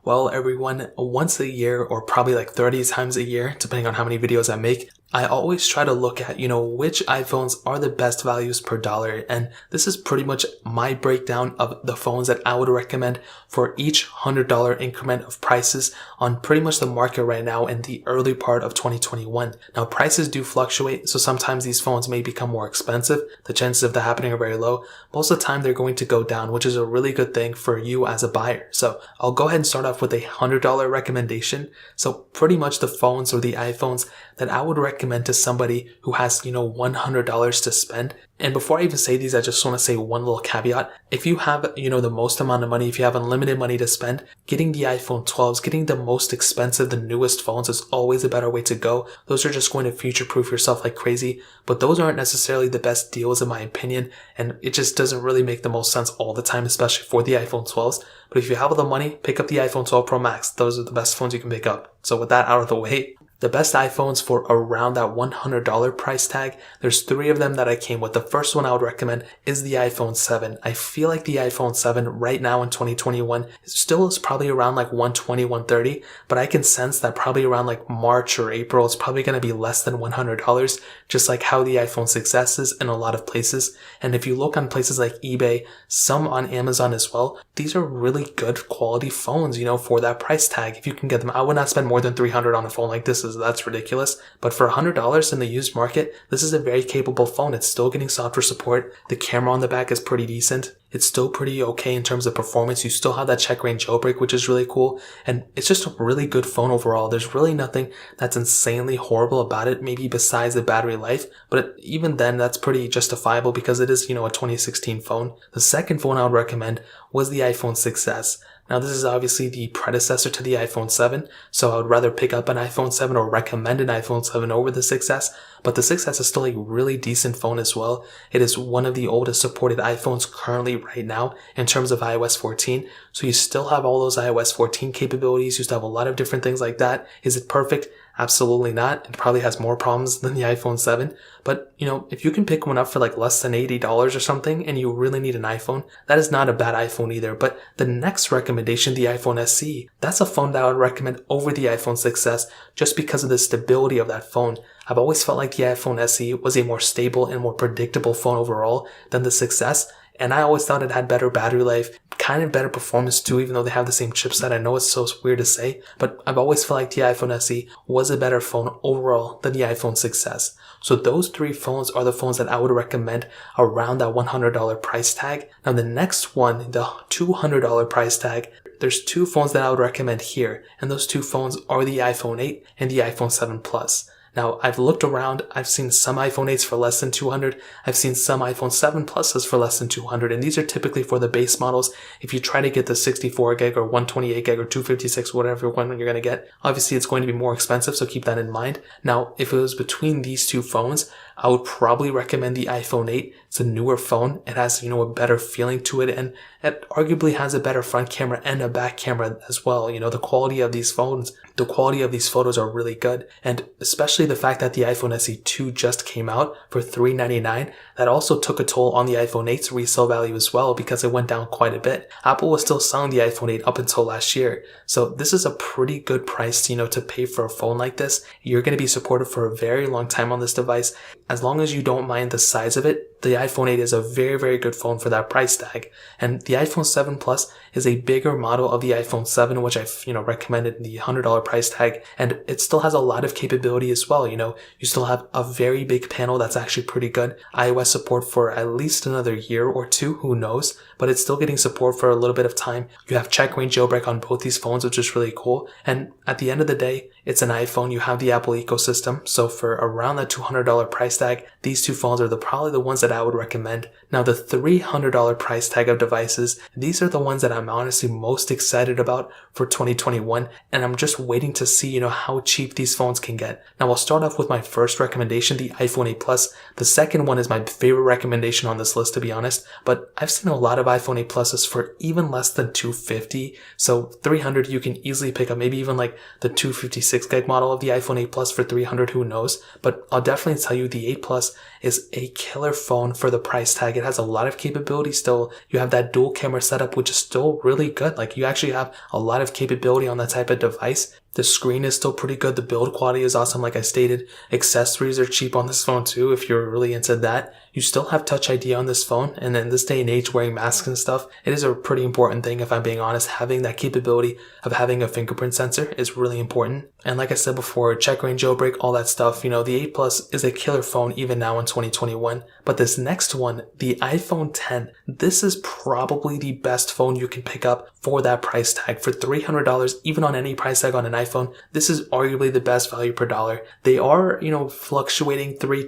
Well, everyone, once a year or probably like 30 times a year, depending on how many videos I make, I always try to look at, which iPhones are the best values per dollar. And this is pretty much my breakdown of the phones that I would recommend for each $100 increment of prices on pretty much the market right now in the early part of 2021. Now, prices do fluctuate, so sometimes these phones may become more expensive. The chances of that happening are very low. Most of the time, they're going to go down, which is a really good thing for you as a buyer. So I'll go ahead and start off with a $100 recommendation. So pretty much the phones or the iPhones that I would recommend to somebody who has, $100 to spend. And before I even say these, I just want to say one little caveat. If you have, the most amount of money, if you have unlimited money to spend, getting the iPhone 12s, getting the most expensive, the newest phones is always a better way to go. Those are just going to future-proof yourself like crazy, but those aren't necessarily the best deals in my opinion, and it just doesn't really make the most sense all the time, especially for the iPhone 12s. But if you have the money, pick up the iPhone 12 Pro Max. Those are the best phones you can pick up. So with that out of the way, the best iPhones for around that $100 price tag, there's 3 of them that I came with. The first one I would recommend is the iPhone 7. I feel like the iPhone 7 right now in 2021 still is probably around like $120, $130, but I can sense that probably around like March or April, it's probably going to be less than $100, just like how the iPhone 6s is in a lot of places. And if you look on places like eBay, some on Amazon as well, these are really good quality phones, for that price tag. If you can get them, I would not spend more than $300 on a phone like this. That's ridiculous. But for $100 in the used market, this is a very capable phone. It's still getting software support. The camera on the back is pretty decent. It's still pretty okay in terms of performance. You still have that check range jailbreak, which is really cool. And it's just a really good phone overall. There's really nothing that's insanely horrible about it, maybe besides the battery life. But even then, that's pretty justifiable because it is, a 2016 phone. The second phone I would recommend was the iPhone 6s. Now, this is obviously the predecessor to the iPhone 7, so I would rather pick up an iPhone 7 or recommend an iPhone 7 over the 6s, but the 6s is still a really decent phone as well. It is one of the oldest supported iPhones currently right now in terms of iOS 14, so you still have all those iOS 14 capabilities. You still have a lot of different things like that. Is it perfect? Absolutely not. It probably has more problems than the iPhone 7. But, if you can pick one up for like less than $80 or something and you really need an iPhone, that is not a bad iPhone either. But the next recommendation, the iPhone SE, that's a phone that I would recommend over the iPhone 6s just because of the stability of that phone. I've always felt like the iPhone SE was a more stable and more predictable phone overall than the 6s. And I always thought it had better battery life, kind of better performance too, even though they have the same chipset. I know it's so weird to say, but I've always felt like the iPhone SE was a better phone overall than the iPhone 6s. So those 3 phones are the phones that I would recommend around that $100 price tag. Now the next one, the $200 price tag, there's 2 phones that I would recommend here. And those 2 phones are the iPhone 8 and the iPhone 7 Plus. Now, I've looked around, I've seen some iPhone 8s for less than $200, I've seen some iPhone 7 Pluses for less than $200, and these are typically for the base models. If you try to get the 64 gig or 128 gig or 256, whatever one you're going to get, obviously it's going to be more expensive, so keep that in mind. Now, if it was between these 2 phones, I would probably recommend the iPhone 8. It's a newer phone. It has, a better feeling to it, and it arguably has a better front camera and a back camera as well. The quality of these phones, the quality of these photos are really good. And especially the fact that the iPhone SE 2 just came out for $399, that also took a toll on the iPhone 8's resale value as well because it went down quite a bit. Apple was still selling the iPhone 8 up until last year. So this is a pretty good price, to pay for a phone like this. You're going to be supported for a very long time on this device. As long as you don't mind the size of it, the iPhone 8 is a very, very good phone for that price tag. And the iPhone 7 Plus is a bigger model of the iPhone 7, which I've, recommended in the $100 price tag. And it still has a lot of capability as well. You still have a very big panel that's actually pretty good. iOS support for at least another year or 2, who knows? But it's still getting support for a little bit of time. You have check range jailbreak on both these phones, which is really cool. And at the end of the day, it's an iPhone. You have the Apple ecosystem. So for around that $200 price tag, these 2 phones are probably the ones that I would recommend. Now the $300 price tag of devices, these are the ones that I'm honestly most excited about for 2021. And I'm just waiting to see, how cheap these phones can get. Now I'll start off with my first recommendation, the iPhone 8 Plus. The second one is my favorite recommendation on this list, to be honest. But I've seen a lot of iPhone 8 Pluses for even less than $250. So $300 you can easily pick up, maybe even like the 256 gig model of the iPhone 8 Plus for $300, who knows? But I'll definitely tell you the 8 Plus is a killer phone phone for the price tag. It has a lot of capability still. You have that dual camera setup, which is still really good. Like, you actually have a lot of capability on that type of device. The screen is still pretty good. The build quality is awesome. Like I stated, accessories are cheap on this phone too if you're really into that. You still have Touch ID on this phone, and in this day and age, wearing masks and stuff, it is a pretty important thing, if I'm being honest. Having that capability of having a fingerprint sensor is really important. And like I said before, check range, jailbreak, all that stuff. You know, the 8 Plus is a killer phone even now in 2021. But this next one, the iPhone 10, this is probably the best phone you can pick up for that price tag. For $300, even on any price tag on an iPhone, this is arguably the best value per dollar. They are, you know, fluctuating $320,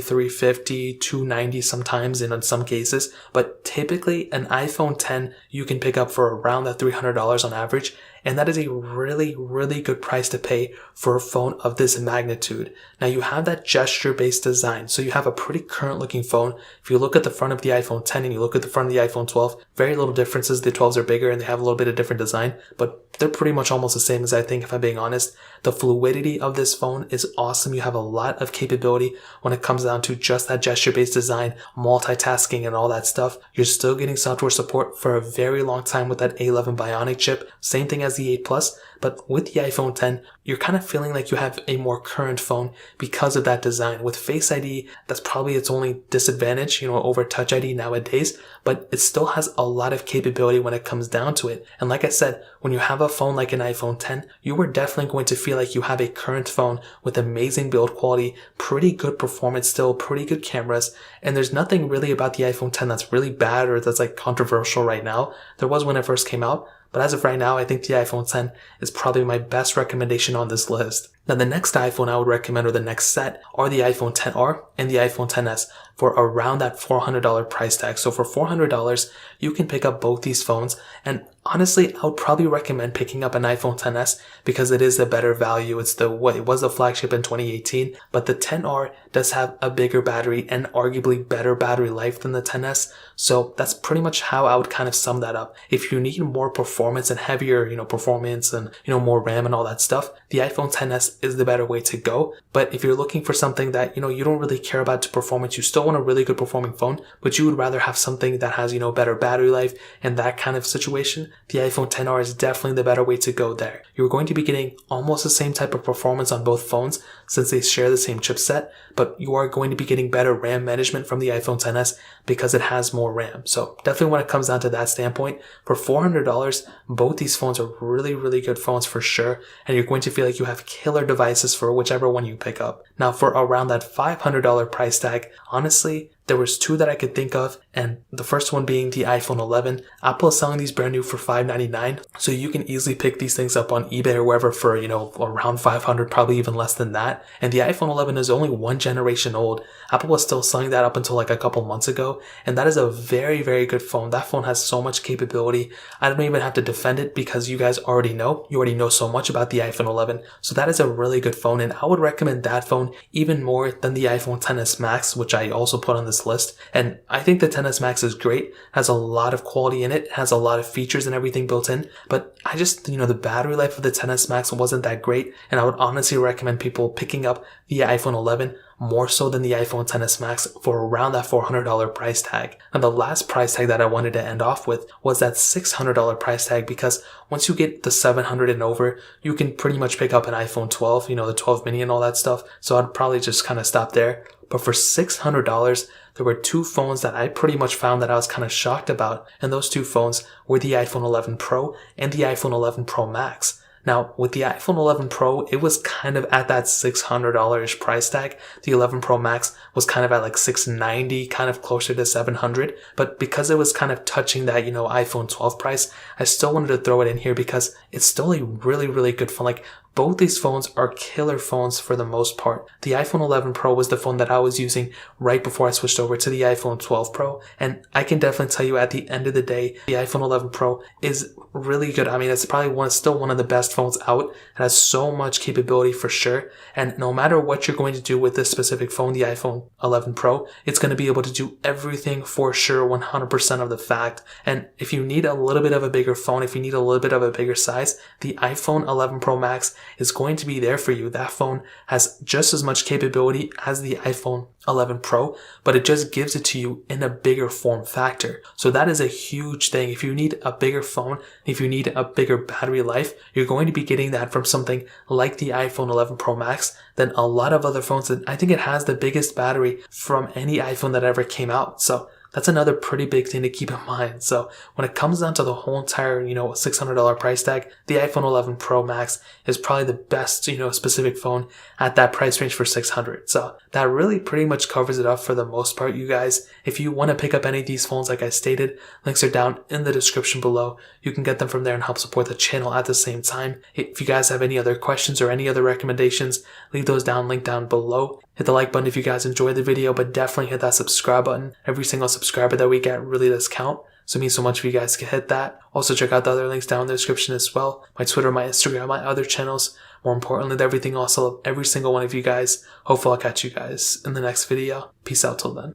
$350, $290 sometimes in some cases, but typically an iPhone 10 you can pick up for around that $300 on average. And that is a really, really good price to pay for a phone of this magnitude. Now, you have that gesture-based design, so you have a pretty current-looking phone. If you look at the front of the iPhone 10 and you look at the front of the iPhone 12, very little differences. The 12s are bigger and they have a little bit of different design, but they're pretty much almost the same as I think, if I'm being honest. The fluidity of this phone is awesome. You have a lot of capability when it comes down to just that gesture-based design, multitasking, and all that stuff. You're still getting software support for a very long time with that A11 Bionic chip. Same thing as the 8 Plus, but with the iPhone 10, you're kind of feeling like you have a more current phone because of that design. With Face ID, that's probably its only disadvantage, you know, over Touch ID nowadays, but it still has a lot of capability when it comes down to it. And like I said, when you have a phone like an iPhone 10, you are definitely going to feel like you have a current phone with amazing build quality, pretty good performance still, pretty good cameras, and there's nothing really about the iPhone 10 that's really bad or that's like controversial right now. There was when it first came out, but as of right now, I think the iPhone 10 is probably my best recommendation on this list. Now, the next iPhone I would recommend, or the next set, are the iPhone XR and the iPhone XS for around that $400 price tag. So for $400, you can pick up both these phones. And honestly, I would probably recommend picking up an iPhone XS because it is a better value. It was the flagship in 2018, but the XR does have a bigger battery and arguably better battery life than the XS. So that's pretty much how I would kind of sum that up. If you need more performance and heavier, you know, performance and, you know, more RAM and all that stuff, the iPhone XS is the better way to go. But if you're looking for something that, you know, you don't really care about the performance, you still want a really good performing phone, but you would rather have something that has, you know, better battery life and that kind of situation, the iPhone XR is definitely the better way to go there. You're going to be getting almost the same type of performance on both phones since they share the same chipset, but you are going to be getting better RAM management from the iPhone XS because it has more RAM. So definitely when it comes down to that standpoint, for $400, both these phones are really, really good phones for sure, and you're going to feel like you have killer devices for whichever one you pick up. Now, for around that $500 price tag, honestly, there was two that I could think of, and the first one being the iPhone 11. Apple is selling these brand new for $599, so you can easily pick these things up on eBay or wherever for, you know, around $500, probably even less than that. And the iPhone 11 is only one generation old. Apple was still selling that up until like a couple months ago, and that is a very, very good phone. That phone has so much capability. I don't even have to defend it because you guys already know. You already know so much about the iPhone 11, so that is a really good phone, and I would recommend that phone even more than the iPhone XS Max, which I also put on this list. And I think the XS Max is great, has a lot of quality in it, has a lot of features and everything built in, but I just, you know, the battery life of the XS Max wasn't that great, and I would honestly recommend people picking up the iPhone 11 more so than the iPhone XS Max for around that $400 price tag. And the last price tag that I wanted to end off with was that $600 price tag, because once you get the $700 and over, you can pretty much pick up an iPhone 12, you know, the 12 mini and all that stuff. So I'd probably just kind of stop there. But for $600, there were two phones that I pretty much found that I was kind of shocked about. And those two phones were the iPhone 11 Pro and the iPhone 11 Pro Max. Now, with the iPhone 11 Pro, it was kind of at that $600-ish price tag. The 11 Pro Max was kind of at like $690, kind of closer to $700. But because it was kind of touching that, you know, iPhone 12 price, I still wanted to throw it in here because it's still a really, really good phone. Like, both these phones are killer phones for the most part. The iPhone 11 Pro was the phone that I was using right before I switched over to the iPhone 12 Pro. And I can definitely tell you at the end of the day, the iPhone 11 Pro is really good. I mean, it's probably still one of the best phones phones out. It has so much capability for sure. And no matter what you're going to do with this specific phone, the iPhone 11 Pro, it's going to be able to do everything for sure, 100% of the fact. And if you need a little bit of a bigger phone, if you need a little bit of a bigger size, the iPhone 11 Pro Max is going to be there for you. That phone has just as much capability as the iPhone 11 Pro, but it just gives it to you in a bigger form factor. So that is a huge thing. If you need a bigger phone, if you need a bigger battery life, you're going to be getting that from something like the iPhone 11 Pro Max than a lot of other phones. And I think it has the biggest battery from any iPhone that ever came out. So that's another pretty big thing to keep in mind. So when it comes down to the whole entire, $600 price tag, the iPhone 11 Pro Max is probably the best, specific phone at that price range for $600. So that really pretty much covers it up for the most part, you guys. If you want to pick up any of these phones, like I stated, links are down in the description below. You can get them from there and help support the channel at the same time. If you guys have any other questions or any other recommendations, leave those linked down below. Hit the like button if you guys enjoyed the video, but definitely hit that subscribe button. Every single subscriber that we get really does count. So it means so much if you guys can hit that. Also check out the other links down in the description as well. My Twitter, my Instagram, my other channels. More importantly, everything also of every single one of you guys. Hopefully I'll catch you guys in the next video. Peace out till then.